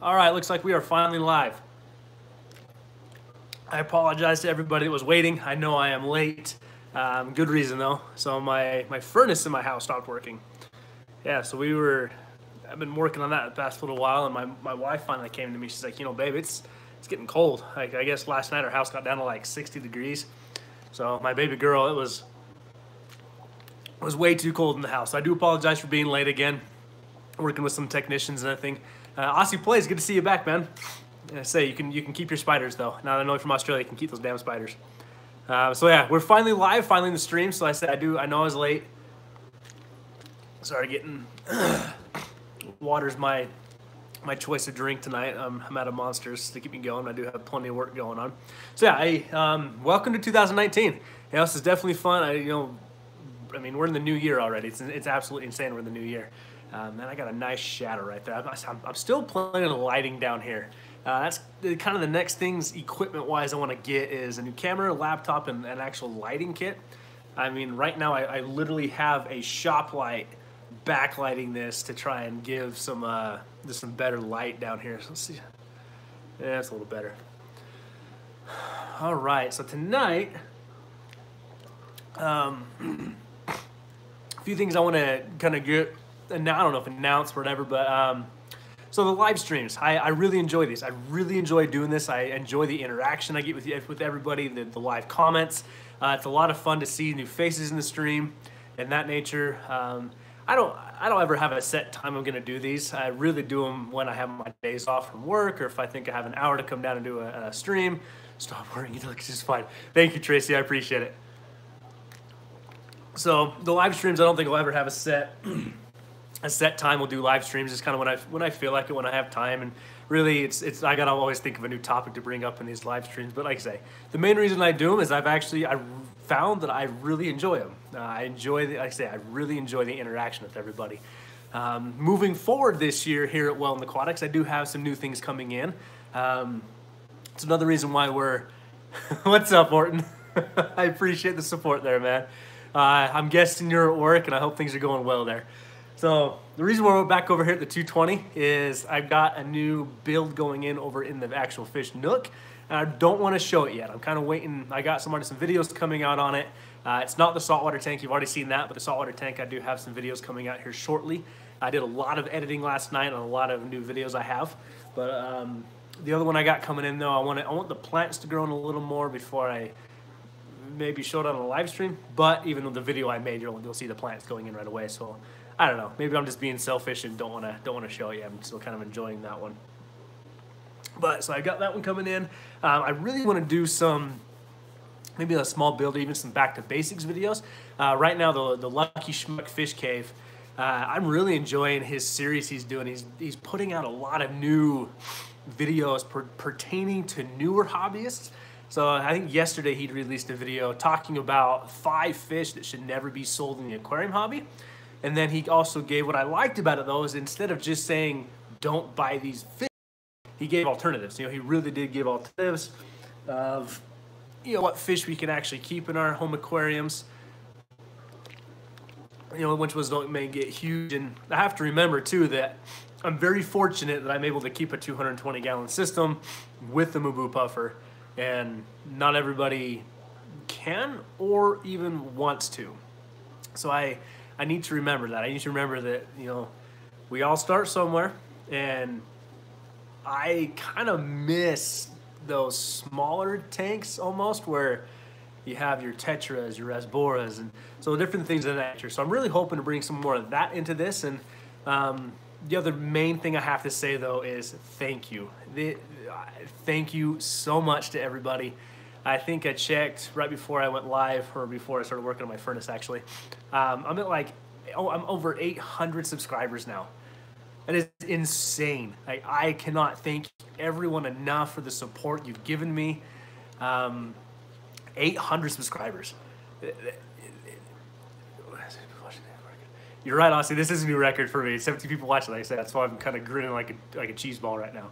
All right, looks like we are finally live. I apologize to everybody that was waiting. I know I am late. Good reason though. So my furnace in my house stopped working. Yeah, so I've been working on that the past little while, and my wife finally came to me. She's like, you know, babe, it's getting cold. Like, I guess last night our house got down to like 60 degrees. So my baby girl, it was way too cold in the house. So I do apologize for being late again. Working with some technicians and everything. Aussie Plays, good to see you back, man. I say you can keep your spiders though. Now that I know you're from Australia, you can keep those damn spiders. So yeah, we're finally live, finally in the stream. So I said I know I was late. Sorry, getting water's my choice of drink tonight. I'm out of Monsters to keep me going. I do have plenty of work going on. So yeah, welcome to 2019. Yeah, this is definitely fun. I mean, we're in the new year already. It's absolutely insane. We're in the new year. And I got a nice shadow right there. I'm still playing the lighting down here. That's kind of the next things equipment-wise I want to get is a new camera, laptop, and an actual lighting kit. I mean, right now I literally have a shop light backlighting this to try and give some better light down here. So let's see. Yeah, that's a little better. All right, so tonight, a few things I want to kind of get. And I don't know if announce or whatever, but so the live streams, I really enjoy these. I really enjoy doing this. I enjoy the interaction I get with everybody, the live comments. It's a lot of fun to see new faces in the stream and that nature. I don't ever have a set time I'm gonna do these. I really do them when I have my days off from work, or if I think I have an hour to come down and do a stream. Stop worrying, it's just fine. Thank you, Tracy, I appreciate it. So the live streams, I don't think I'll ever have a set time. We'll do live streams. It's kind of when I feel like it, when I have time, and really it's I gotta always think of a new topic to bring up in these live streams. But like I say, the main reason I do them is I found that I really enjoy them. I really enjoy the interaction with everybody. Moving forward this year here at Well-Don Aquatics, I do have some new things coming in. It's another reason why we're what's up, Orton? I appreciate the support there, man. I'm guessing you're at work, and I hope things are going well there. So the reason we're back over here at the 220 is I've got a new build going in over in the actual fish nook. And I don't want to show it yet. I'm kind of waiting. I got some videos coming out on it. It's not the saltwater tank. You've already seen that, but the saltwater tank, I do have some videos coming out here shortly. I did a lot of editing last night on a lot of new videos I have. But the other one I got coming in though, I want the plants to grow in a little more before I maybe show it on a live stream. But even with the video I made, you'll see the plants going in right away. So I don't know. Maybe I'm just being selfish and don't want to show it yet. I'm still kind of enjoying that one. But so I got that one coming in. I really want to do maybe a small build, even some back to basics videos. Right now, the Lucky Schmuck Fish Cave. I'm really enjoying his series he's doing. He's putting out a lot of new videos pertaining to newer hobbyists. So I think yesterday he released a video talking about 5 fish that should never be sold in the aquarium hobby. And then he also gave, what I liked about it though, is instead of just saying, don't buy these fish, he gave alternatives. He really did give alternatives of, what fish we can actually keep in our home aquariums. Which ones may get huge. And I have to remember too that I'm very fortunate that I'm able to keep a 220-gallon system with the Mubu puffer, and not everybody can or even wants to. So I need to remember that. I need to remember that, we all start somewhere, and I kind of miss those smaller tanks almost where you have your tetras, your rasboras, and so different things of that nature. So I'm really hoping to bring some more of that into this. And the other main thing I have to say though is thank you. Thank you so much to everybody. I think I checked right before I went live, or before I started working on my furnace actually. I'm at I'm over 800 subscribers now. That is insane. I cannot thank everyone enough for the support you've given me. 800 subscribers. You're right, Aussie. This is a new record for me. 17 people watching, like I said. That's why I'm kind of grinning like a cheese ball right now.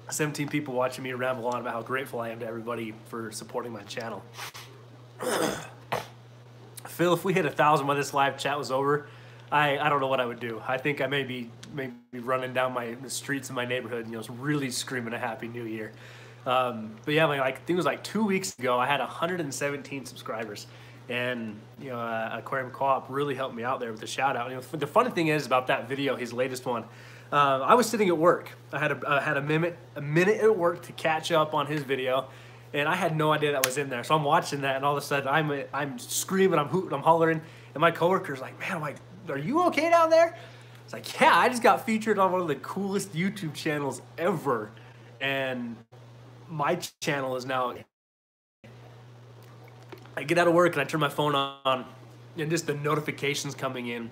17 people watching me ramble on about how grateful I am to everybody for supporting my channel. Phil, if we hit 1,000 when this live chat was over, I don't know what I would do. I think I may be running down the streets of my neighborhood, really screaming a Happy New Year. But yeah, I think it was like 2 weeks ago, I had 117 subscribers. And, Aquarium Co-op really helped me out there with the shout out. The funny thing is about that video, his latest one, I was sitting at work. I had a minute at work to catch up on his video, and I had no idea that was in there. So I'm watching that, and all of a sudden I'm screaming, I'm hooting, I'm hollering, and my coworker's like, "Man, are you okay down there?" It's like, "Yeah, I just got featured on one of the coolest YouTube channels ever," and my channel is now. I get out of work and I turn my phone on, and just the notifications coming in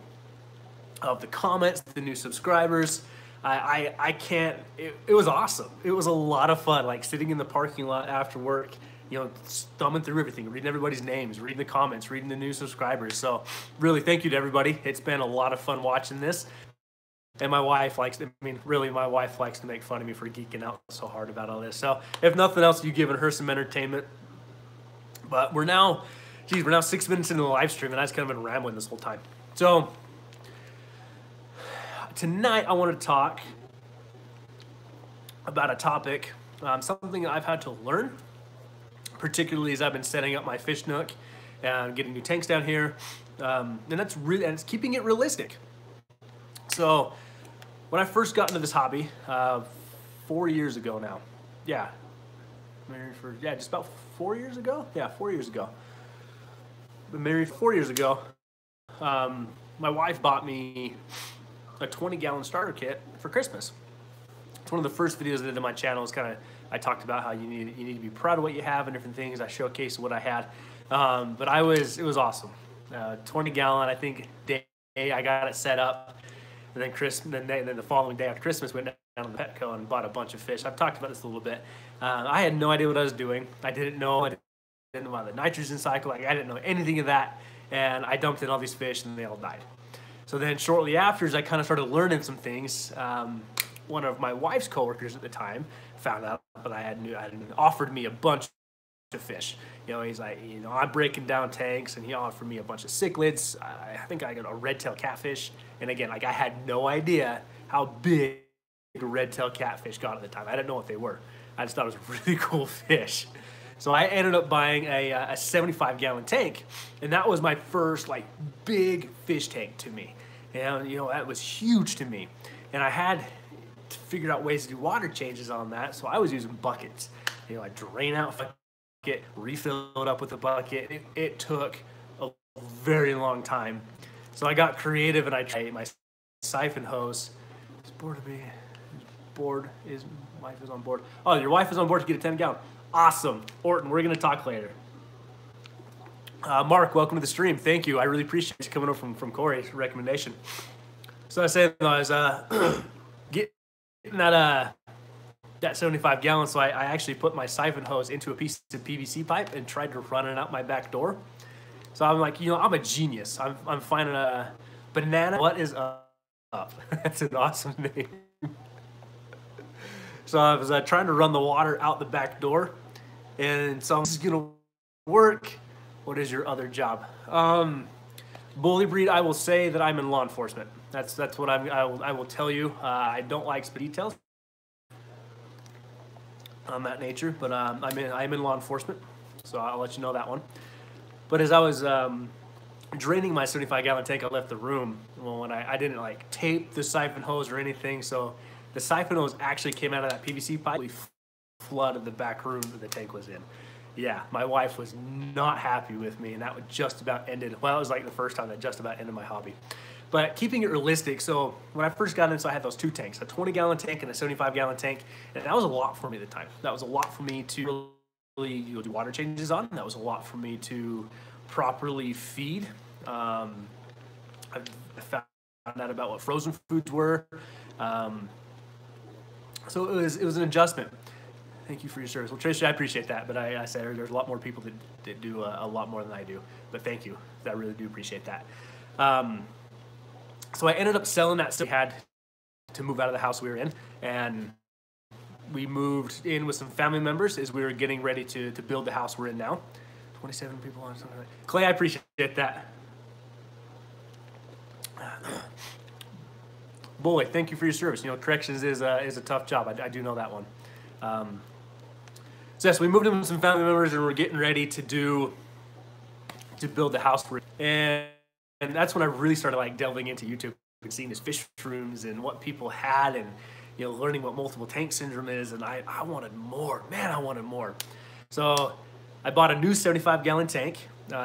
of the comments, the new subscribers. I can't, it was awesome. It was a lot of fun, like sitting in the parking lot after work, thumbing through everything, reading everybody's names, reading the comments, reading the new subscribers. So really, thank you to everybody. It's been a lot of fun watching this. And my wife likes to make fun of me for geeking out so hard about all this. So if nothing else, you've given her some entertainment. But we're now 6 minutes into the live stream, and I just kind of been rambling this whole time. So tonight I want to talk about a topic, something that I've had to learn, particularly as I've been setting up my fish nook and getting new tanks down here, and it's keeping it realistic. So when I first got into this hobby 4 years ago now, just about 4 years ago. Yeah, 4 years ago. Been married 4 years ago. My wife bought me a 20-gallon starter kit for Christmas. It's one of the first videos I did on my channel. I talked about how you need to be proud of what you have and different things. I showcased what I had, but it was awesome. 20-gallon, I think, day I got it set up, and then the following day after Christmas went down to Petco and bought a bunch of fish. I've talked about this a little bit. I had no idea what I was doing. I didn't know about the nitrogen cycle. I didn't know anything of that, and I dumped in all these fish, and they all died. So then shortly after, as I kind of started learning some things, one of my wife's coworkers at the time found out that I had offered me a bunch of fish. He's like, I'm breaking down tanks, and he offered me a bunch of cichlids. I think I got a red-tail catfish, and again, I had no idea how big a red-tail catfish got at the time. I didn't know what they were. I just thought it was a really cool fish. So I ended up buying a 75-gallon tank, and that was my first big fish tank to me. And that was huge to me. And I had to figure out ways to do water changes on that, so I was using buckets. I drain out a bucket, refill it up with a bucket. It took a very long time. So I got creative, and I tried my siphon hose. It's bored of me. Wife is on board. Oh, your wife is on board to get a 10-gallon. Awesome. Orton, we're going to talk later. Mark, welcome to the stream. Thank you. I really appreciate you coming over from Corey's recommendation. So I said I was getting that 75 gallons. So I actually put my siphon hose into a piece of PVC pipe and tried to run it out my back door. So I'm like, I'm a genius. I'm finding a banana. What is up? That's an awesome name. So I was trying to run the water out the back door, and so this is gonna work. What is your other job? Bully breed. I will say that I'm in law enforcement. That's what I will tell you. I don't like details on that nature, but I'm in law enforcement, so I'll let you know that one. But as I was draining my 75-gallon tank, I left the room. Well, when I didn't tape the siphon hose or anything, so the siphon hose actually came out of that PVC pipe, flooded the back room that the tank was in. Yeah, my wife was not happy with me, and that just about ended. Well, it was the first time that just about ended my hobby. But keeping it realistic, so when I first got in, so I had those two tanks, a 20-gallon tank and a 75-gallon tank, and that was a lot for me at the time. That was a lot for me to really do water changes on. That was a lot for me to properly feed. I found out about what frozen foods were. So it was an adjustment. Thank you for your service. Well, Tracy, I appreciate that, but I said there's a lot more people that do a lot more than I do. But thank you. I really do appreciate that. So I ended up selling that stuff. We had to move out of the house we were in, and we moved in with some family members as we were getting ready to build the house we're in now. 27 people on something like that. Clay, I appreciate that. Boy, thank you for your service. You know, corrections is a tough job. I do know that one. So yes, we moved in with some family members, and we're getting ready to build the house. And that's when I really started like delving into YouTube and seeing these fish rooms and what people had, and you know, learning what multiple tank syndrome is. And I wanted more, man. I wanted more. So I bought a new 75-gallon tank.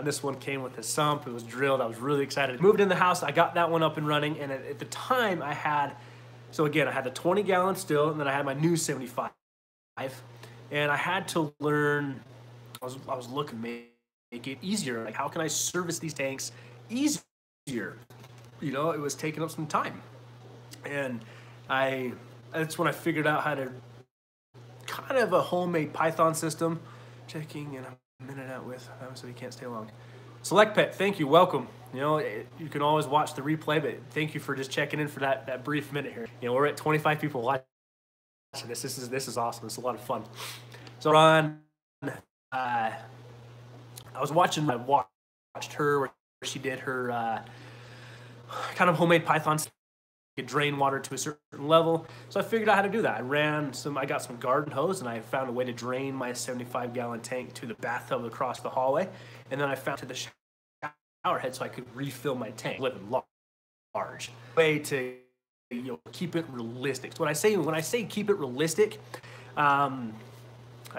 This one came with a sump. It was drilled. I was really excited. Moved in the house. I got that one up and running. And at the time I had, so again, I had the 20-gallon still, and then I had my new 75. And I had to learn, I was looking to make it easier. Like, how can I service these tanks easier? You know, it was taking up some time. And that's when I figured out how to kind of a homemade Python system. Checking in a minute out with, so you can't stay long. Select Pet, thank you, welcome. You know, you can always watch the replay, but thank you for just checking in for that brief minute here. You know, we're at 25 people watching this. This is awesome. It's a lot of fun. So Ron, I watched her where she did her kind of homemade Python. Could drain water to a certain level, so I figured out how to do that. I got some garden hose, and I found a way to drain my 75-gallon tank to the bathtub across the hallway, and then I found to the shower head so I could refill my tank, living large. Way to, you know, keep it realistic. So when I say keep it realistic, I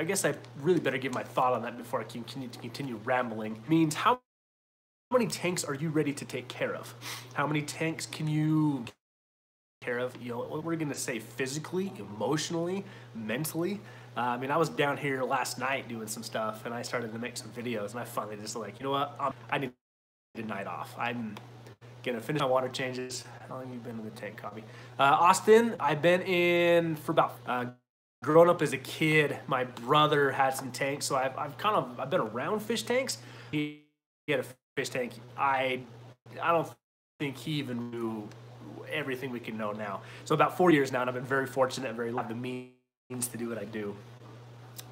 guess I really better give my thought on that before I continue rambling. It means how many tanks are you ready to take care of? How many tanks can you care of, you know, what we're gonna say, physically, emotionally, mentally. I mean, I was down here last night doing some stuff, and I started to make some videos, and I finally just like, you know what, I need a night off. I'm gonna finish my water changes. How long have you been in the tank, Copy? Austin, I've been in for about, growing up as a kid, my brother had some tanks, so I've been around fish tanks. He had a fish tank. I don't think he even knew everything we can know now. So about 4 years now, and I've been very fortunate and very lucky the means to do what I do.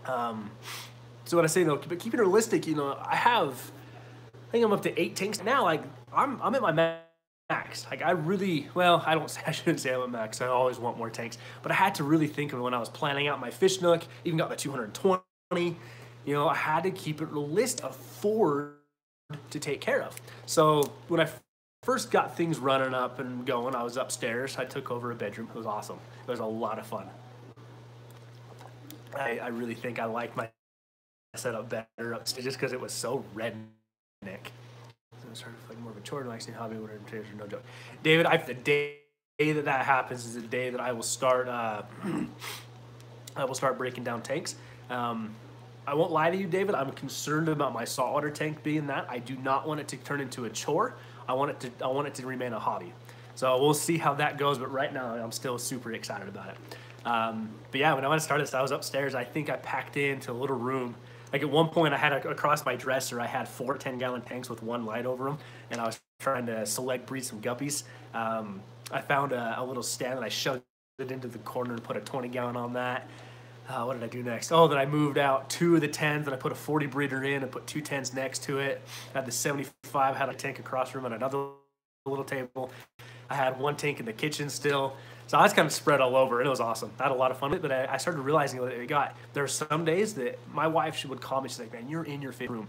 So what I say though, but keep it realistic, you know, I think I'm up to 8 tanks now. Like I'm at my max. Like I shouldn't say I'm at max. I always want more tanks, but I had to really think of when I was planning out my fish nook, even got the 220, you know, I had to keep it realistic, afford to take care of. So when I first got things running up and going, I was upstairs. I took over a bedroom. It was awesome. It was a lot of fun. I really think I liked my setup better upstairs just because it was so redneck. So I started like more of a chore, relaxing hobby, whatever. No joke. David, the day that happens is the day that I will start. I will start breaking down tanks. I won't lie to you, David. I'm concerned about my saltwater tank being that. I do not want it to turn into a chore. I want it to remain a hobby. So we'll see how that goes. But right now, I'm still super excited about it. But yeah, when I started this, I was upstairs. I think I packed into a little room. Like at one point, I had across my dresser, I had 4 10-gallon tanks with one light over them, and I was trying to select breed some guppies. I found a little stand that I shoved it into the corner and put a 20-gallon on that. What did I do next? Oh, then I moved out 2 of the 10s, and I put a 40 breeder in and put 2 10s next to it. I had the 75, had a tank across from it, another little table. I had 1 tank in the kitchen still. So I was kind of spread all over, and it was awesome. I had a lot of fun with it, but I started realizing that there were some days that my wife, she would call me, she's like, man, you're in your favorite room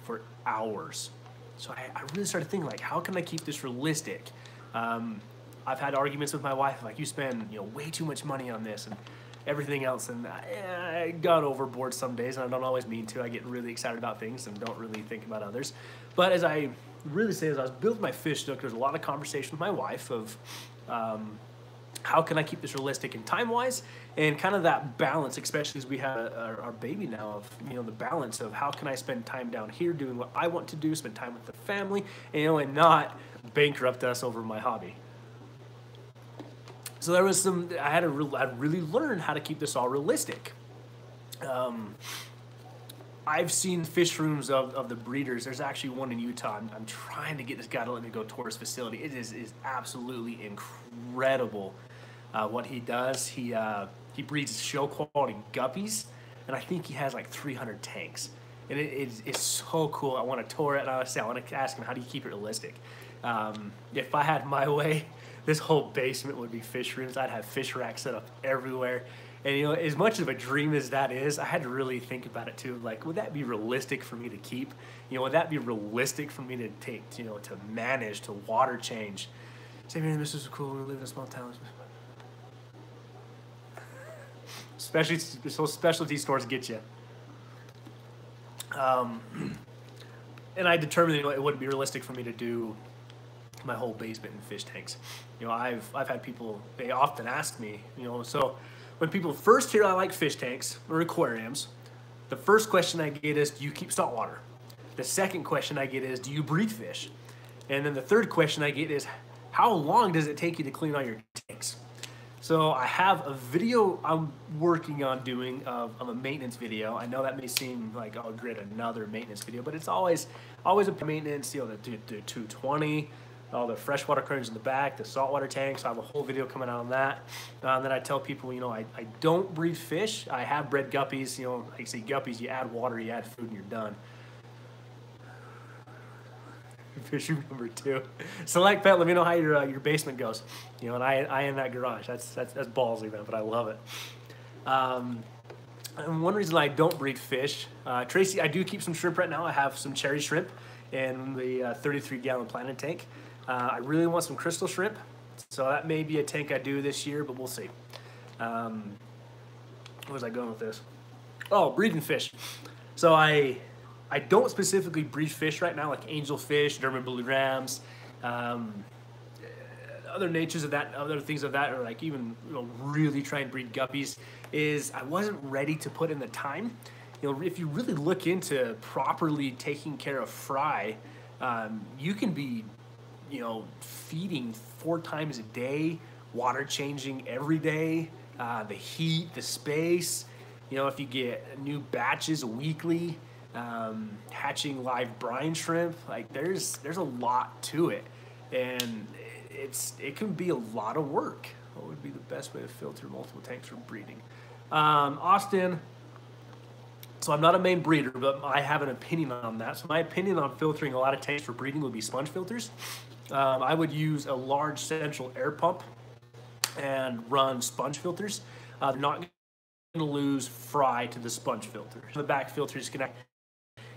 for hours. So I really started thinking, like, how can I keep this realistic? I've had arguments with my wife, like, you spend, you know, way too much money on this and everything else, and I got overboard some days, and I don't always mean to. I get really excited about things and don't really think about others. But as I was building my fish nook, there's a lot of conversation with my wife of how can I keep this realistic and time-wise, and kind of that balance, especially as we have our baby now, of, you know, the balance of how can I spend time down here doing what I want to do, spend time with the family, and, you know, and not bankrupt us over my hobby. So there was I really learned how to keep this all realistic. I've seen fish rooms of the breeders. There's actually one in Utah. I'm trying to get this guy to let me go tour his facility. It is absolutely incredible what he does. He breeds show quality guppies, and I think he has like 300 tanks. And it's so cool. I want to tour it, and I want to ask him, how do you keep it realistic? If I had my way, this whole basement would be fish rooms. I'd have fish racks set up everywhere. And, you know, as much of a dream as that is, I had to really think about it too. Like, would that be realistic for me to keep? You know, would that be realistic for me to take, you know, to manage, to water change? Say, man, this is cool. We live in a small town. Especially, so specialty stores get you. And I determined, you know, it wouldn't be realistic for me to do my whole basement in fish tanks. You know, I've had people, they often ask me, you know, so when people first hear I like fish tanks or aquariums, the first question I get is, do you keep salt water? The second question I get is, do you breed fish? And then the third question I get is, how long does it take you to clean all your tanks? So I have a video I'm working on doing of a maintenance video. I know that may seem like, oh great, another maintenance video, but it's always a maintenance, you know, the 220, all the freshwater aquariums in the back, the saltwater tanks. I have a whole video coming out on that. Then I tell people, you know, I don't breed fish. I have bred guppies. You know, like I say, guppies, you add water, you add food, and you're done. Fish room number 2. Select pet. Let me know how your basement goes. You know, and I in that garage. That's ballsy, man, but I love it. And one reason I don't breed fish, Tracy, I do keep some shrimp right now. I have some cherry shrimp in the 33-gallon planted tank. I really want some crystal shrimp, so that may be a tank I do this year, but we'll see. Where was I going with this? Oh, breeding fish. So I don't specifically breed fish right now, like angelfish, German blue rams, other natures of that, other things of that, or like even, you know, really try and breed guppies. Is I wasn't ready to put in the time. You know, if you really look into properly taking care of fry, you can be, you know, feeding 4 times a day, water changing every day, the heat, the space. You know, if you get new batches weekly, hatching live brine shrimp, like there's a lot to it, and it can be a lot of work. What would be the best way to filter multiple tanks for breeding? Austin. So I'm not a main breeder, but I have an opinion on that. So my opinion on filtering a lot of tanks for breeding would be sponge filters. I would use a large central air pump and run sponge filters. They're not going to lose fry to the sponge filter. The back filters can,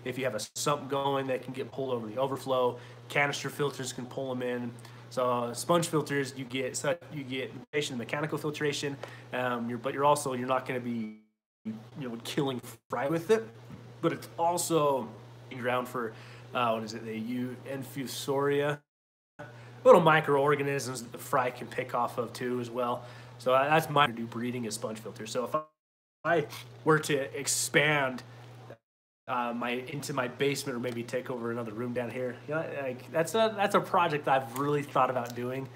if you have a sump going, they can get pulled over the overflow. Canister filters can pull them in. So sponge filters, you get mechanical filtration, but you're not going to be, you know, killing fry with it, but it's also ground for what is it? The Infusoria, little microorganisms that the fry can pick off of too as well. So that's my do breeding is sponge filters. So if I were to expand into my basement, or maybe take over another room down here, you know, like that's a project I've really thought about doing,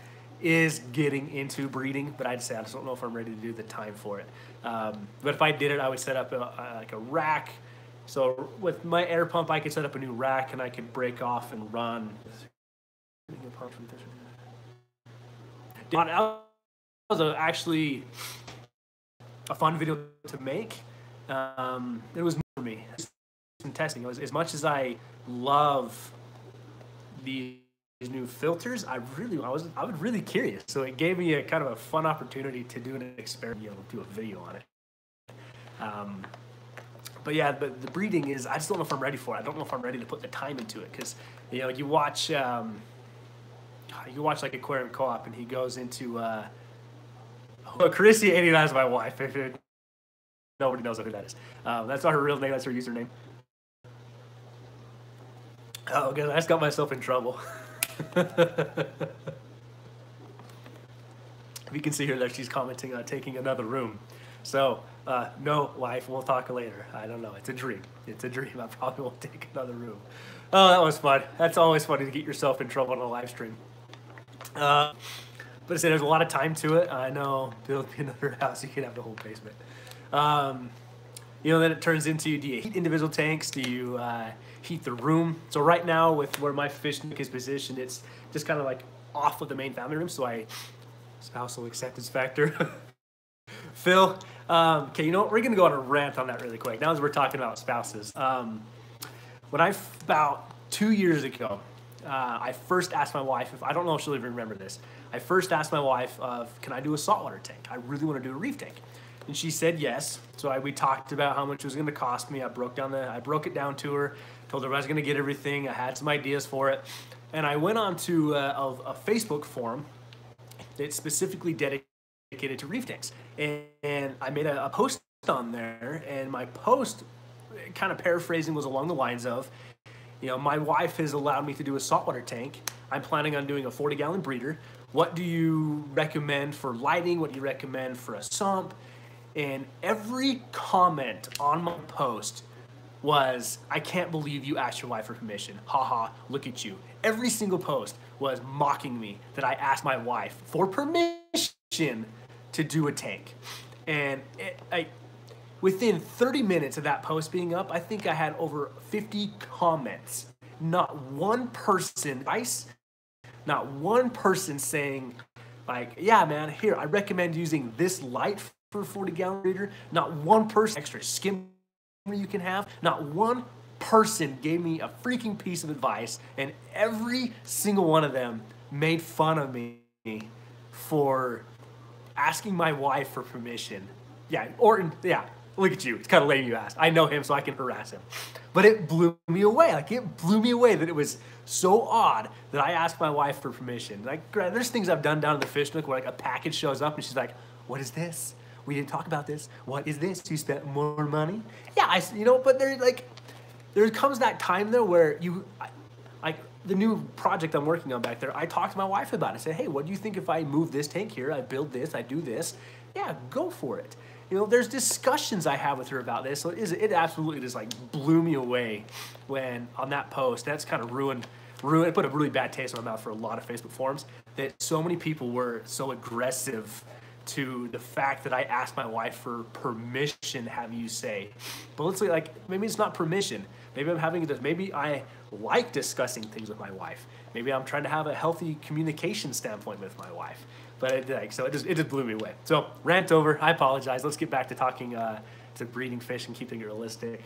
is getting into breeding, but I just don't know if I'm ready to do the time for it. But if I did it, I would set up like a rack. So with my air pump, I could set up a new rack, and I could break off and run. That was actually a fun video to make. It was for me. Some testing. It was, as much as I love these new filters, I was really curious. So it gave me a kind of a fun opportunity to do an experiment, you know, do a video on it. But yeah, but the breeding is, I just don't know if I'm ready for it. I don't know if I'm ready to put the time into it, because, you know, you watch like Aquarium Co-op, and he goes into Chrissy 89 is my wife. If nobody knows who that is. That's not her real name. That's her username. Oh, God, I just got myself in trouble. If you can see here that she's commenting on taking another room. So, no, wife, we'll talk later. I don't know. It's a dream. It's a dream. I probably won't take another room. Oh, that was fun. That's always funny to get yourself in trouble on a live stream. But I said there's a lot of time to it. I know, build me another house, you can have the whole basement. You know, then it turns into, do you heat individual tanks? Do you heat the room? So right now, with where my fish nook is positioned, it's just kind of like off of the main family room. So spousal acceptance factor. Phil, okay, you know what? We're going to go on a rant on that really quick. Now as we're talking about spouses. About 2 years ago, I first asked my wife, I don't know if she'll even remember this. I first asked my wife, can I do a saltwater tank? I really want to do a reef tank. And she said yes. So we talked about how much it was going to cost me. I broke it down to her, told her I was going to get everything. I had some ideas for it. And I went on to a Facebook forum that's specifically dedicated to reef tanks. And I made a post on there, and my post, kind of paraphrasing, was along the lines of, my wife has allowed me to do a saltwater tank. I'm planning on doing a 40-gallon breeder. What do you recommend for lighting? What do you recommend for a sump? And every comment on my post was, I can't believe you asked your wife for permission. Haha, look at you. Every single post was mocking me that I asked my wife for permission to do a tank. And within 30 minutes of that post being up, I think I had over 50 comments. Not one person saying, like, yeah, man, here, I recommend using this light for a 40-gallon breeder. Not one person, extra skim you can have. Not one person gave me a freaking piece of advice, and every single one of them made fun of me for asking my wife for permission. Yeah, look at you. It's kind of lame you asked. I know him, so I can harass him. But it blew me away. It blew me away that it was so odd that I asked my wife for permission. There's things I've done down in the fish nook where a package shows up and she's like, what is this? We didn't talk about this. What is this? You spent more money? Yeah, but there comes that time though where the new project I'm working on back there, I talked to my wife about it. I said, hey, what do you think if I move this tank here? I build this, I do this. Yeah, go for it. There's discussions I have with her about this. So it absolutely just blew me away when on that post. That's kind of ruined. It put a really bad taste in my mouth for a lot of Facebook forums that so many people were so aggressive to the fact that I asked my wife for permission, have you say. But let's say, maybe it's not permission. Maybe I like discussing things with my wife. Maybe I'm trying to have a healthy communication standpoint with my wife. But it just blew me away. So rant over. I apologize. Let's get back to talking to breeding fish and keeping it realistic.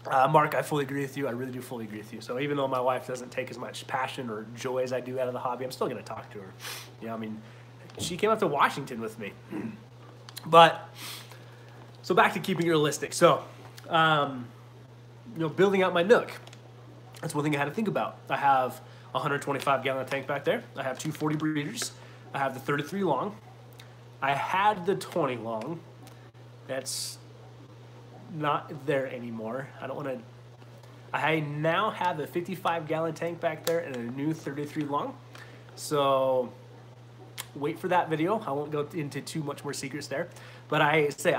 Mark, I fully agree with you. I really do fully agree with you. So even though my wife doesn't take as much passion or joy as I do out of the hobby, I'm still going to talk to her. She came up to Washington with me. But so back to keeping it realistic. So building out my nook. That's one thing I had to think about. I have a 125-gallon tank back there. I have 240 breeders. I have the 33 long. I had the 20 long. That's not there anymore. I now have a 55-gallon tank back there and a new 33 long. So wait for that video. I won't go into too much more secrets there. But it's sad.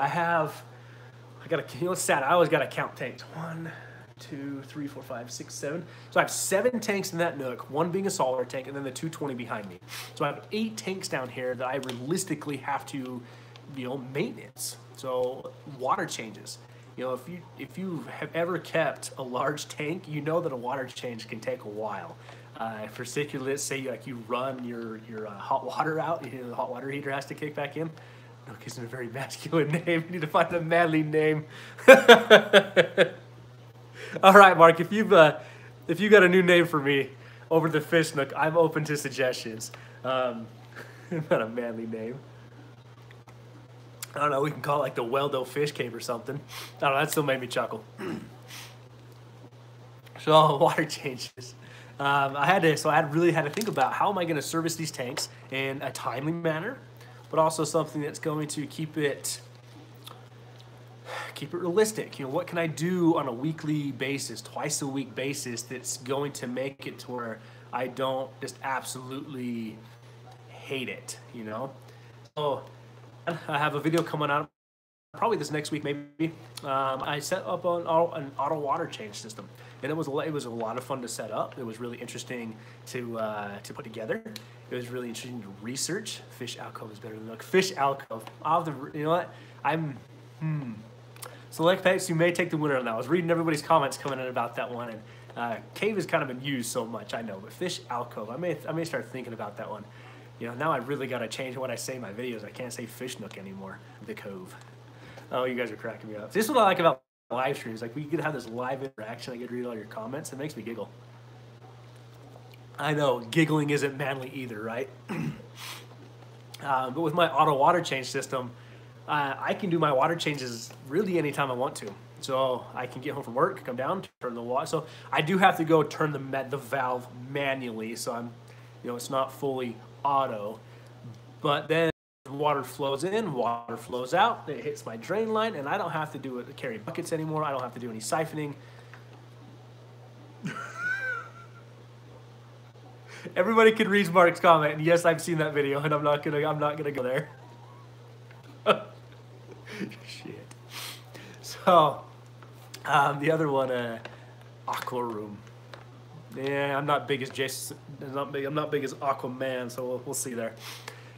I always got to count tanks. 1, 2, 3, 4, 5, 6, 7. So I have 7 tanks in that nook, one being a saltwater tank, and then the 220 behind me. So I have 8 tanks down here that I realistically have to, maintenance. So water changes. If you have ever kept a large tank, you know that a water change can take a while. Particularly, let's say you run your hot water out, the hot water heater has to kick back in. Nook isn't a very masculine name. You need to find a manly name. All right, Mark, if you got a new name for me over the fish nook, I'm open to suggestions. Not a manly name. I don't know, we can call it the Wel-Don fish cave or something. I don't know, that still made me chuckle. So water changes. I really had to think about how am I going to service these tanks in a timely manner, but also something that's going to keep it realistic. What can I do on a weekly basis, twice a week basis that's going to make it to where I don't just absolutely hate it, So I have a video coming out probably this next week, maybe. I set up an auto water change system, and it was a lot of fun to set up. It was really interesting to put together. It was really interesting to research. Fish alcove is better than look. Fish alcove. You know what? Select Pets, you may take the winner on that. I was reading everybody's comments coming in about that one, and cave has kind of been used so much, I know, but fish alcove, I may start thinking about that one. Now I really got to change what I say in my videos. I can't say fish nook anymore. The cove. Oh, you guys are cracking me up. This is what I like about live streams. We could have this live interaction. I get to read all your comments. It makes me giggle. I know, giggling isn't manly either, right? But with my auto water change system, I can do my water changes really anytime I want to. So I can get home from work, come down, turn the water. So I do have to go turn the valve manually, so I'm, it's not fully auto. But then water flows in, water flows out. It hits my drain line, and I don't have to carry buckets anymore. I don't have to do any siphoning. Everybody can read Mark's comment, and yes, I've seen that video, and I'm not gonna go there. Shit. So, the other one, Aqua Room. Yeah, I'm not big as Jason. I'm not big as Aquaman, so we'll see there.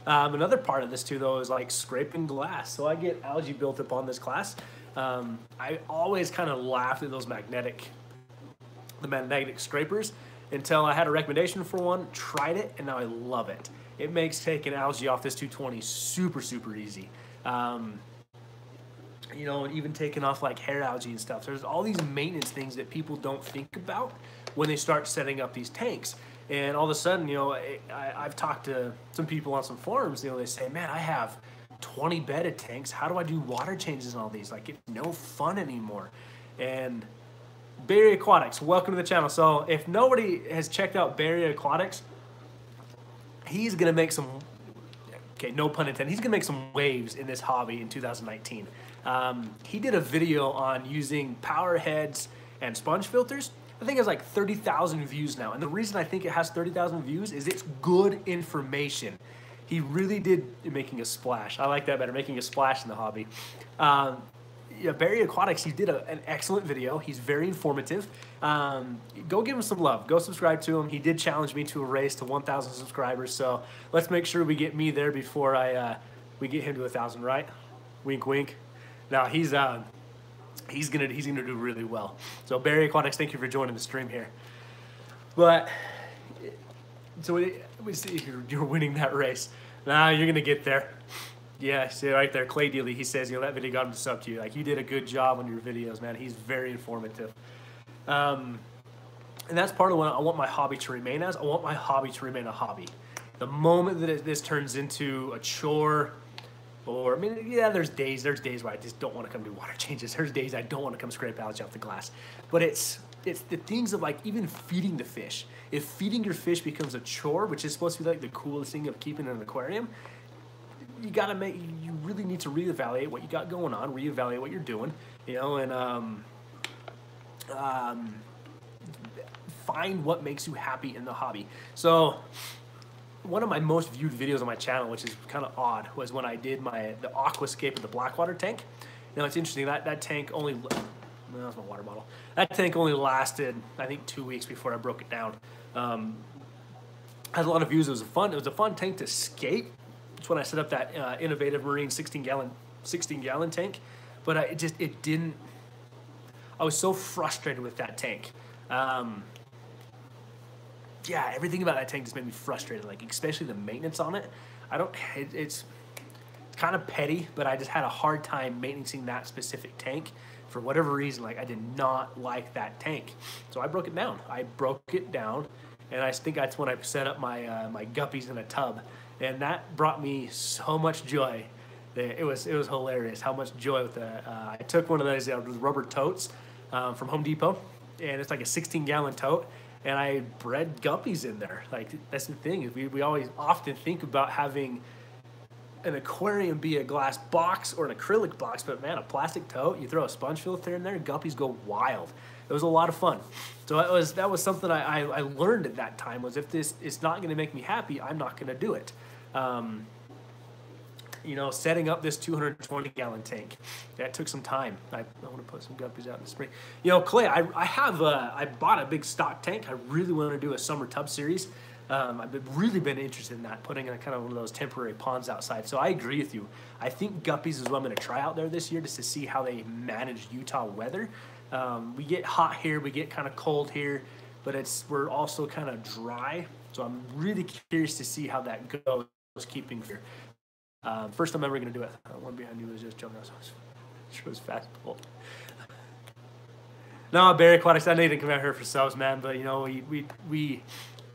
Another part of this too, though, is like scraping glass. So I get algae built up on this glass. I always kind of laughed at those magnetic scrapers until I had a recommendation for one, tried it, and now I love it. It makes taking algae off this 220 super, super easy. And even taking off like hair algae and stuff. There's all these maintenance things that people don't think about when they start setting up these tanks. And all of a sudden, I've talked to some people on some forums, they say, man, I have 20 bedded tanks. How do I do water changes and all these? Like, it's no fun anymore. And Barry Aquatics, welcome to the channel. So if nobody has checked out Barry Aquatics, he's going to make some, okay, no pun intended, he's going to make some waves in this hobby in 2019. He did a video on using power heads and sponge filters. I think it has like 30,000 views now. And the reason I think it has 30,000 views is it's good information. He really did making a splash. I like that better, making a splash in the hobby. Barry Aquatics, he did an excellent video. He's very informative. Go give him some love. Go subscribe to him. He did challenge me to a race to 1,000 subscribers. So let's make sure we get me there before we get him to 1,000, right? Wink, wink. No, he's gonna do really well. So Barry Aquatics, thank you for joining the stream here. But so we see you're winning that race. Nah, you're gonna get there. Yeah, see right there, Clay Dealey. He says, that video got him to sub to you. Like, you did a good job on your videos, man. He's very informative. And that's part of what I want my hobby to remain as. I want my hobby to remain a hobby. The moment that this turns into a chore, or, there's days where I just don't want to come do water changes. There's days I don't want to come scrape algae off the glass. But it's the things of, like, even feeding the fish. If feeding your fish becomes a chore, which is supposed to be, like, the coolest thing of keeping in an aquarium, you really need to reevaluate what you got going on, reevaluate what you're doing, and find what makes you happy in the hobby. So one of my most viewed videos on my channel, which is kind of odd, was when I did the aquascape of the Blackwater tank. Now it's interesting, that tank only, that's my water bottle. That tank only lasted, I think, 2 weeks before I broke it down. Had a lot of views. It was a fun tank to scape. It's when I set up that innovative marine 16-gallon tank, but it didn't. I was so frustrated with that tank. Yeah, everything about that tank just made me frustrated. Like, especially the maintenance on it. It's kind of petty, but I just had a hard time maintaining that specific tank for whatever reason. Like, I did not like that tank, so I broke it down. And I think that's when I set up my guppies in a tub. And that brought me so much joy. It was hilarious how much joy with that. I took one of those rubber totes from Home Depot, and it's like a 16-gallon tote, and I bred guppies in there. Like, that's the thing. We always often think about having an aquarium be a glass box or an acrylic box, but man, a plastic tote, you throw a sponge filter in there, guppies go wild. It was a lot of fun. So that was something I learned at that time, was if this is not going to make me happy, I'm not going to do it. Setting up this 220-gallon tank, that took some time. I want to put some guppies out in the spring. Clay, I bought a big stock tank. I really want to do a summer tub series. I've really been interested in that, putting in kind of one of those temporary ponds outside. So I agree with you. I think guppies is what I'm going to try out there this year, just to see how they manage Utah weather. We get hot here, we get kind of cold here, but we're also kind of dry. So I'm really curious to see how that goes, keeping here. First time ever going to do it. One behind you was just joking. It was fast pull. No, Barry Aquatics, I know you didn't come out here for subs, man, but we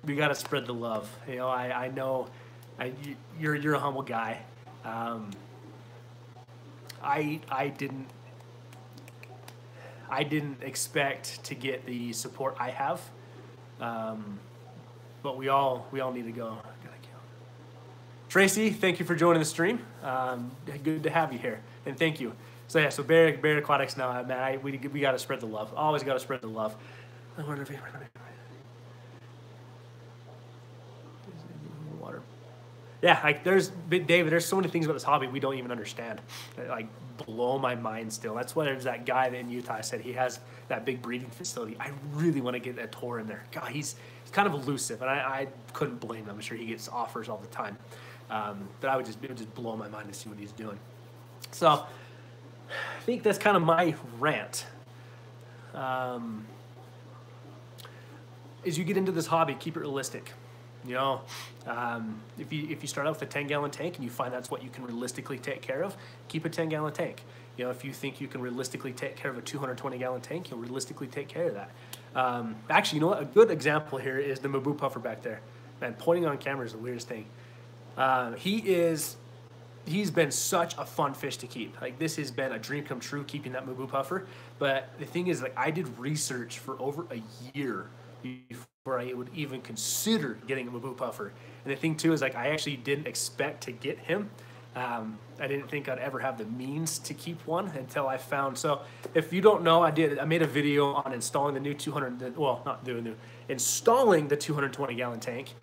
we got to spread the love. You know, I know you're a humble guy. I didn't expect to get the support I have, but we all need to go. Tracy, thank you for joining the stream. Good to have you here, and thank you. So yeah, so Bear Aquatics now, man. We got to spread the love. Always got to spread the love. Water. Yeah, like David. There's so many things about this hobby we don't even understand. That, like, blow my mind still. That's why there's that guy in Utah said he has that big breeding facility. I really want to get a tour in there. God, he's kind of elusive, and I couldn't blame him. I'm sure he gets offers all the time. But it would just blow my mind to see what he's doing. So I think that's kind of my rant. As you get into this hobby, keep it realistic. You know, if you start out with a 10-gallon tank and you find that's what you can realistically take care of, keep a 10-gallon tank. You know, if you think you can realistically take care of a 220-gallon tank, you'll realistically take care of that. Actually, you know what? A good example here is the Maboo puffer back there. Man, pointing on camera is the weirdest thing. He's been such a fun fish to keep. Like, this has been a dream come true keeping that Maboo puffer. But the thing is, like, I did research for over a year before I would even consider getting a Maboo puffer. And the thing too is, like, I actually didn't expect to get him. I didn't think I'd ever have the means to keep one until I found. So if you don't know, I made a video on installing the new installing the 220-gallon tank.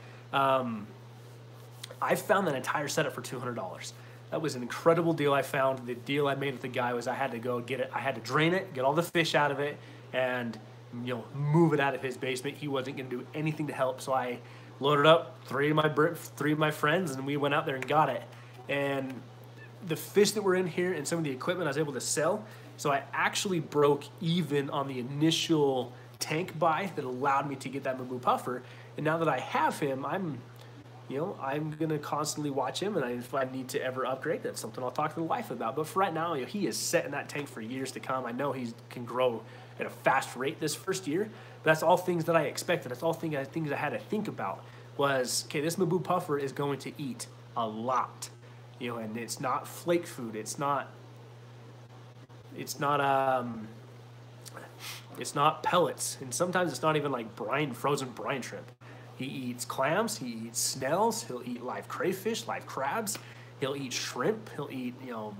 I found that entire setup for $200. That was an incredible deal I found. The deal I made with the guy was I had to go get it. I had to drain it, get all the fish out of it, and, you know, move it out of his basement. He wasn't going to do anything to help, so I loaded up three of my friends, and we went out there and got it. And the fish that were in here and some of the equipment I was able to sell, so I actually broke even on the initial tank buy that allowed me to get that Maboo puffer. And now that I have him, I'm going to constantly watch him, and if I need to ever upgrade, that's something I'll talk to the wife about. But for right now, you know, he is set in that tank for years to come. I know he can grow at a fast rate this first year. But that's all things that I expected. That's all things I had to think about was, okay, this Maboo puffer is going to eat a lot. You know, and it's not flake food. It's not pellets. And sometimes it's not even like frozen brine shrimp. He eats clams, he eats snails, he'll eat live crayfish, live crabs, he'll eat shrimp, he'll eat, you know,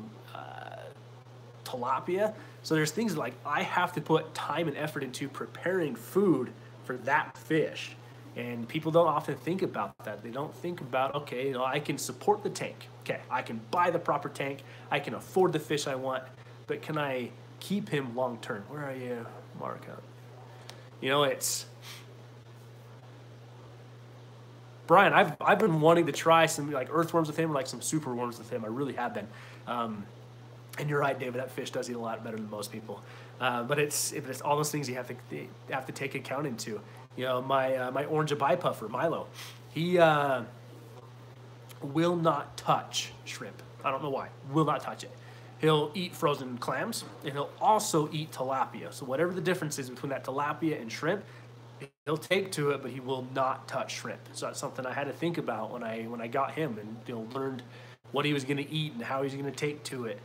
tilapia. So there's things like I have to put time and effort into preparing food for that fish. And people don't often think about that. They don't think about, okay, you know, I can support the tank. Okay, I can buy the proper tank. I can afford the fish I want. But can I keep him long term? Where are you, Mark? You know, it's... Brian, I've been wanting to try some like earthworms with him, like some super worms with him. I really have been. And you're right, David. That fish does eat a lot better than most people. But it's all those things you have to take account into. You know, my orange abai puffer, Milo, he will not touch shrimp. I don't know why. Will not touch it. He'll eat frozen clams, and he'll also eat tilapia. So whatever the difference is between that tilapia and shrimp, he'll take to it, but he will not touch shrimp. So that's something I had to think about when I got him, and, you know, learned what he was going to eat and how he was going to take to it.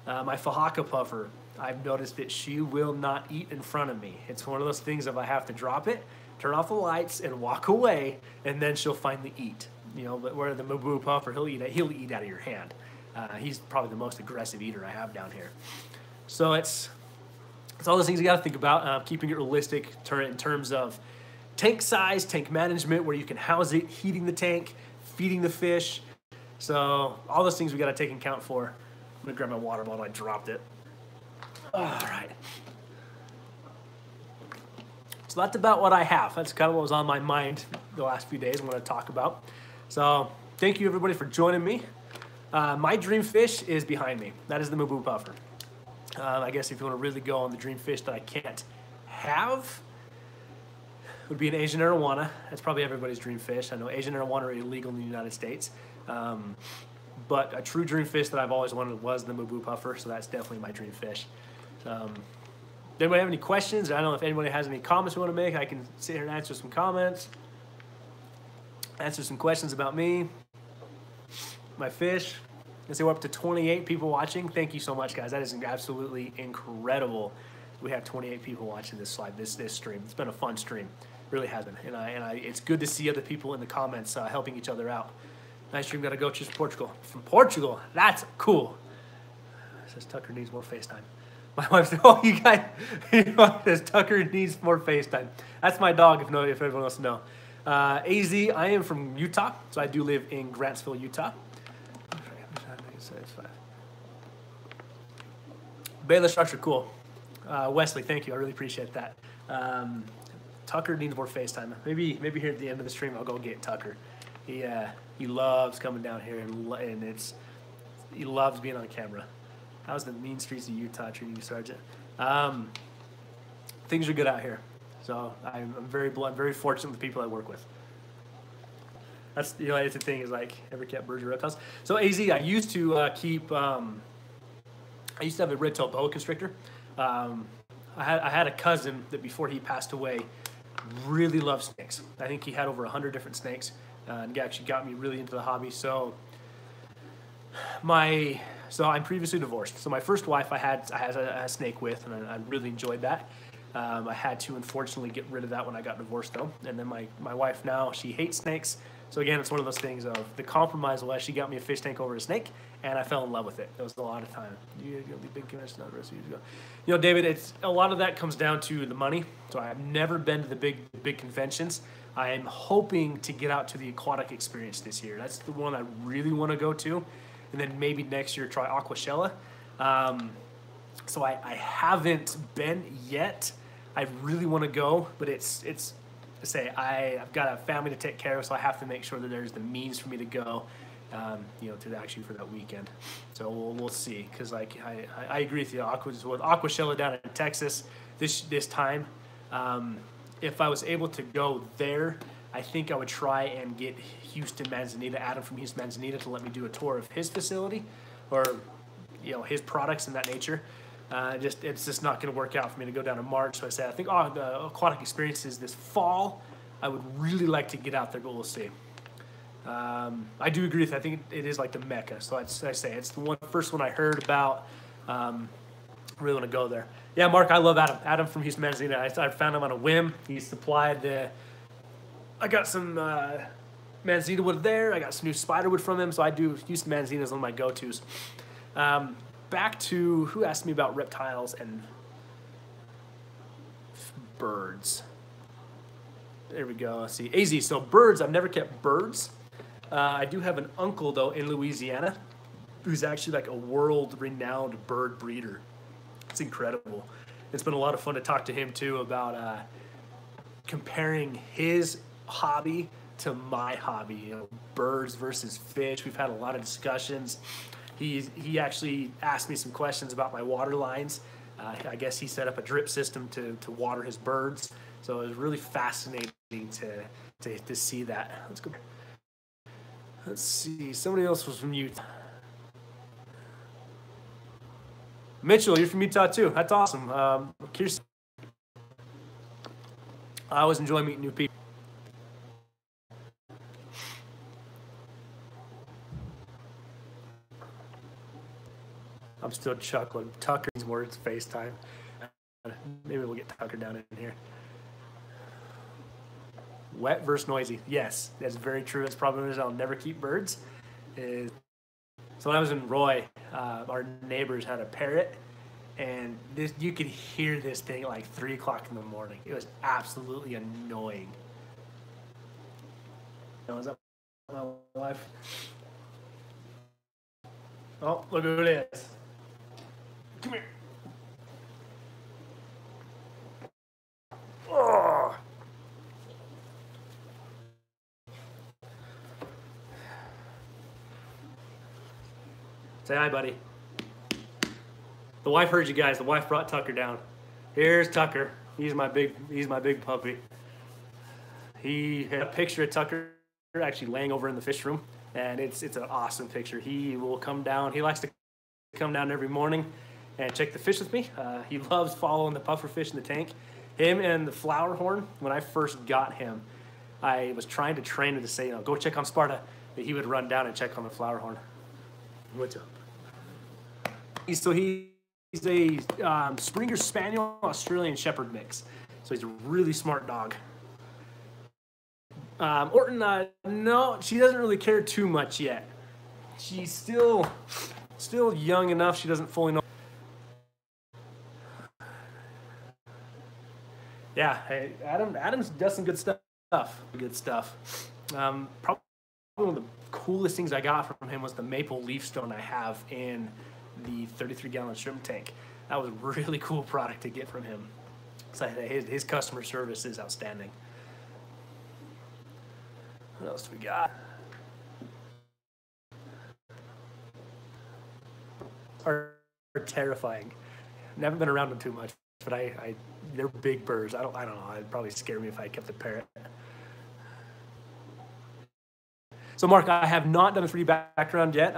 My Fahaka puffer, I've noticed that she will not eat in front of me. It's one of those things, if I have to drop it, turn off the lights and walk away, and then she'll finally eat. You know, but where the Maboo puffer, he'll eat out of your hand. He's probably the most aggressive eater I have down here. So it's all those things you got to think about. Keeping it realistic in terms of tank size, tank management, where you can house it, heating the tank, feeding the fish. So all those things we got to take into account for. I'm gonna grab my water bottle. I dropped it. All right. So that's about what I have. That's kind of what was on my mind the last few days. I'm going to talk about. So thank you everybody for joining me. My dream fish is behind me. That is the Maboo puffer. I guess if you want to really go on the dream fish that I can't have, would be an Asian arowana. That's probably everybody's dream fish. I know Asian arowana are illegal in the United States. But a true dream fish that I've always wanted was the Maboo puffer, so that's definitely my dream fish. Does anybody have any questions? I don't know if anybody has any comments we want to make. I can sit here and answer some comments. answer some questions about me, my fish. Let's say we're up to 28 people watching. Thank you so much, guys. That is absolutely incredible. We have 28 people watching this live, this stream. It's been a fun stream, really has been. And it's good to see other people in the comments helping each other out. Nice stream. Got to go to Portugal. From Portugal, that's cool. It says Tucker needs more FaceTime. My wife said, "Oh, you guys," says Tucker needs more FaceTime. That's my dog. If everyone wants to know. AZ, I am from Utah, so I do live in Grantsville, Utah. Baylor structure, cool. Wesley, thank you. I really appreciate that. Tucker needs more FaceTime. Maybe here at the end of the stream, I'll go get Tucker. He loves coming down here, and he loves being on camera. How's the mean streets of Utah treating you, Sergeant? Things are good out here, so I'm very fortunate with the people I work with. That's it's the thing is like ever kept birds or reptiles. So AZ, I used to keep. I used to have a red-tailed boa constrictor. I had a cousin that before he passed away really loved snakes. I think he had over 100 different snakes, and he actually got me really into the hobby. So I'm previously divorced. So my first wife I had a snake with, and I really enjoyed that. I had to unfortunately get rid of that when I got divorced though. And then my wife now, she hates snakes. So again, it's one of those things of the compromise was she got me a fish tank over a snake, and I fell in love with it. It was a lot of time. You're gonna be big convention the rest of you go. David, it's a lot of that comes down to the money. So I've never been to the big conventions. I am hoping to get out to the aquatic experience this year. That's the one I really want to go to, and then maybe next year try Aquashella. So I haven't been yet. I really want to go, but it's I've got a family to take care of, so I have to make sure that there's the means for me to go, to actually for that weekend. So we'll see, because like I agree with you. Aquashella down in Texas this time. If I was able to go there, I think I would try and get Houston Manzanita, Adam from Houston Manzanita, to let me do a tour of his facility, or his products and that nature. It's just not going to work out for me to go down in March. So I said, I think the aquatic experiences this fall, I would really like to get out there, but we'll see. I do agree with you. I think it is like the Mecca. So I say it's the first one I heard about. Really want to go there. Yeah, Mark, I love Adam. Adam from Houston Manzanita. I found him on a whim. He supplied I got some Manzanita wood there. I got some new spider wood from him. So I do Houston Manzanita is one of my go-tos. Back to who asked me about reptiles and birds. There we go. Let's see. AZ. So birds, I've never kept birds. I do have an uncle, though, in Louisiana who's actually like a world-renowned bird breeder. It's incredible. It's been a lot of fun to talk to him, too, about comparing his hobby to my hobby. Birds versus fish. We've had a lot of discussions. He actually asked me some questions about my water lines. I guess he set up a drip system to water his birds. So it was really fascinating to see that. Let's go. Let's see. Somebody else was from Utah. Mitchell, you're from Utah too. That's awesome. I always enjoy meeting new people. I'm still chuckling. Tucker's words FaceTime. Maybe we'll get Tucker down in here. Wet versus noisy. Yes, that's very true. It's probably because I'll never keep birds. So when I was in Roy, our neighbors had a parrot, and you could hear this thing at like 3 o'clock in the morning. It was absolutely annoying. Was that my wife? Oh, look who it is. Come here. Oh. Say hi, buddy. The wife heard you guys. The wife brought Tucker down. Here's Tucker. He's my big puppy. He had a picture of Tucker actually laying over in the fish room, and it's an awesome picture. He will come down. He likes to come down every morning and check the fish with me. He loves following the puffer fish in the tank. Him and the flower horn, when I first got him, I was trying to train him to say, go check on Sparta, that he would run down and check on the flower horn. What's up? He's a Springer Spaniel Australian Shepherd mix. So he's a really smart dog. Orton, no, she doesn't really care too much yet. She's still young enough. She doesn't fully know. Yeah, hey, Adam's does some good stuff. Good stuff. Probably one of the coolest things I got from him was the maple leaf stone I have in the 33-gallon shrimp tank. That was a really cool product to get from him. So his customer service is outstanding. What else do we got? Are terrifying. Never been around them too much, but they're big birds. I don't know. It'd probably scare me if I kept a parrot. So Mark, I have not done a 3D background yet.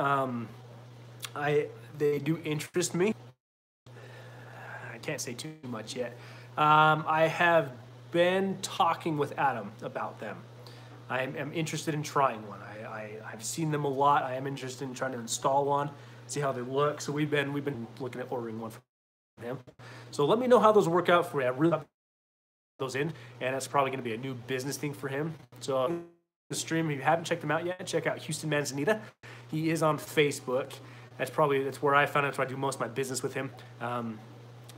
They do interest me. I can't say too much yet. I have been talking with Adam about them. I am interested in trying one. I've seen them a lot. I am interested in trying to install one, see how they look. So we've been looking at ordering one from him. So let me know how those work out for you. I really got those in, and that's probably going to be a new business thing for him. So the stream, if you haven't checked him out yet, check out Houston Manzanita. He is on Facebook. That's where I found out. That's where I do most of my business with him.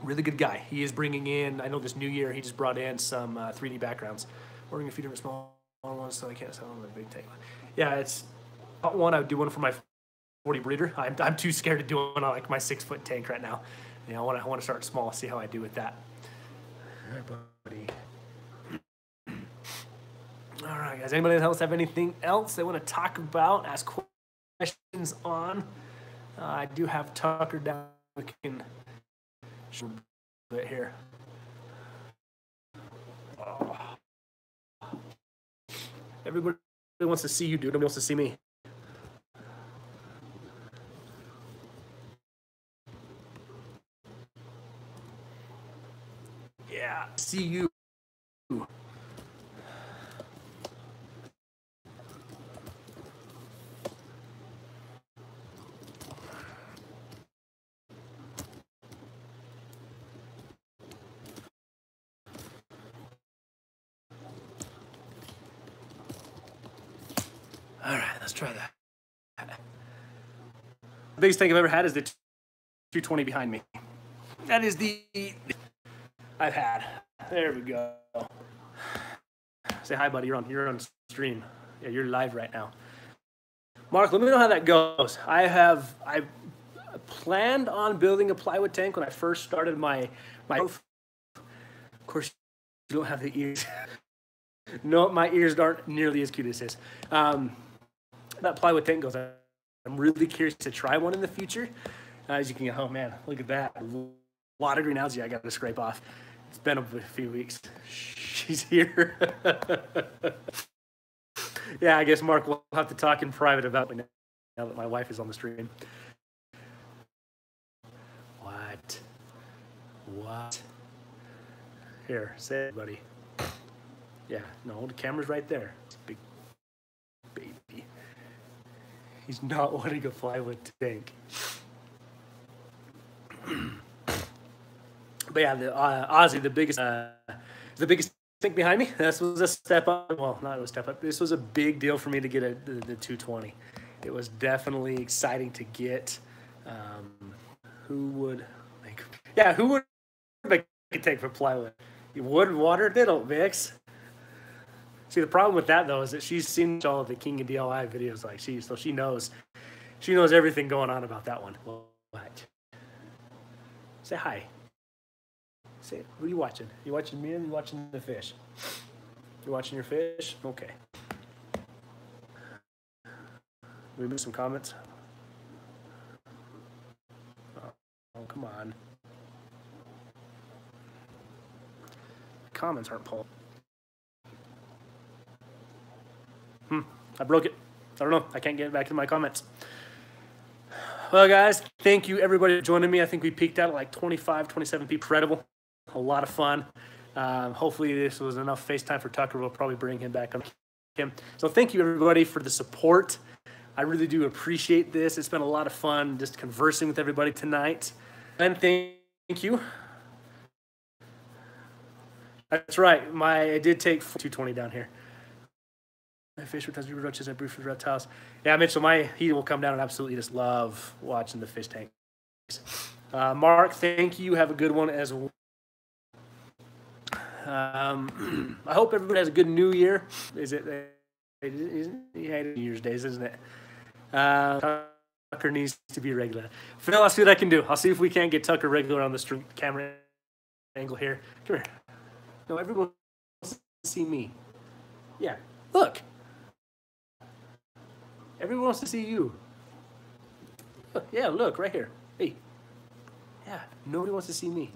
Really good guy. He is bringing in, I know this new year, he just brought in some 3D backgrounds. Ordering a few different small ones, so I can't sell them in a big tank. Yeah, it's one. I would do one for my 40 breeder. I'm too scared to do one on like my 6-foot tank right now. You know, I want to start small, see how I do with that. All right, buddy. All right, guys. Anybody else have anything else they want to talk about? Ask questions on? I do have Tucker down. We can show a bit here. Oh. Everybody wants to see you, dude. Nobody wants to see me. Yeah, see you. All right, let's try that. The biggest thing I've ever had is the 220 behind me. That is the I've had. There we go. Say hi, buddy. You're on stream. Yeah, you're live right now. Mark, let me know how that goes. I planned on building a plywood tank when I first started my roof. Of course, you don't have the ears. No, my ears aren't nearly as cute as his. That plywood tank goes. I'm really curious to try one in the future. As you can, oh man, look at that. A lot of green algae I got to scrape off. It's been a few weeks. She's here. Yeah, I guess Mark will have to talk in private about it now that my wife is on the stream. What? Here, say it, buddy. Yeah, no, the camera's right there. It's a big baby. He's not wanting a plywood tank. But yeah, the Ozzy, the biggest thing behind me. This was a step up. Well, not a step up. This was a big deal for me to get the 220. It was definitely exciting to get. Who would make a tank for plywood? Wood and water, they don't mix. See, the problem with that though is that she's seen all of the King of DIY videos, so she knows everything going on about that one. What? Say hi. Say, what are you watching? You watching me or you watching the fish? You watching your fish? Okay. We move some comments. Oh, come on. Comments aren't pulled. I broke it. I don't know. I can't get back to my comments. Well, guys, thank you everybody for joining me. I think we peaked out at like 25, 27 people. Incredible. A lot of fun. Hopefully this was enough FaceTime for Tucker. We'll probably bring him back on him. So thank you everybody for the support. I really do appreciate this. It's been a lot of fun just conversing with everybody tonight. And thank you. That's right. I did take 220 down here. My fish reptiles, river roaches, and brief reptiles. Yeah, Mitchell, my heat will come down and absolutely just love watching the fish tanks. Mark, thank you. Have a good one as well. I hope everybody has a good New Year. Is it? Yeah, New Year's days, isn't it? Tucker needs to be regular. Phil, I'll see what I can do. I'll see if we can't get Tucker regular on the stream camera angle here. Come here. No, everyone wants to see me. Yeah, look. Everyone wants to see you. Look, yeah, look, right here. Hey. Yeah, nobody wants to see me.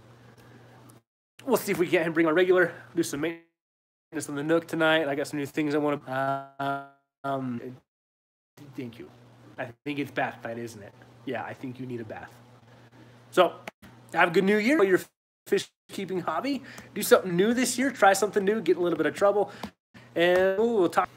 We'll see if we can bring our regular, do some maintenance on the Nook tonight. I got some new things I want to... thank you. I think it's bath night, isn't it? Yeah, I think you need a bath. So, have a good New Year. Your fish keeping hobby. Do something new this year. Try something new. Get in a little bit of trouble. And we'll talk.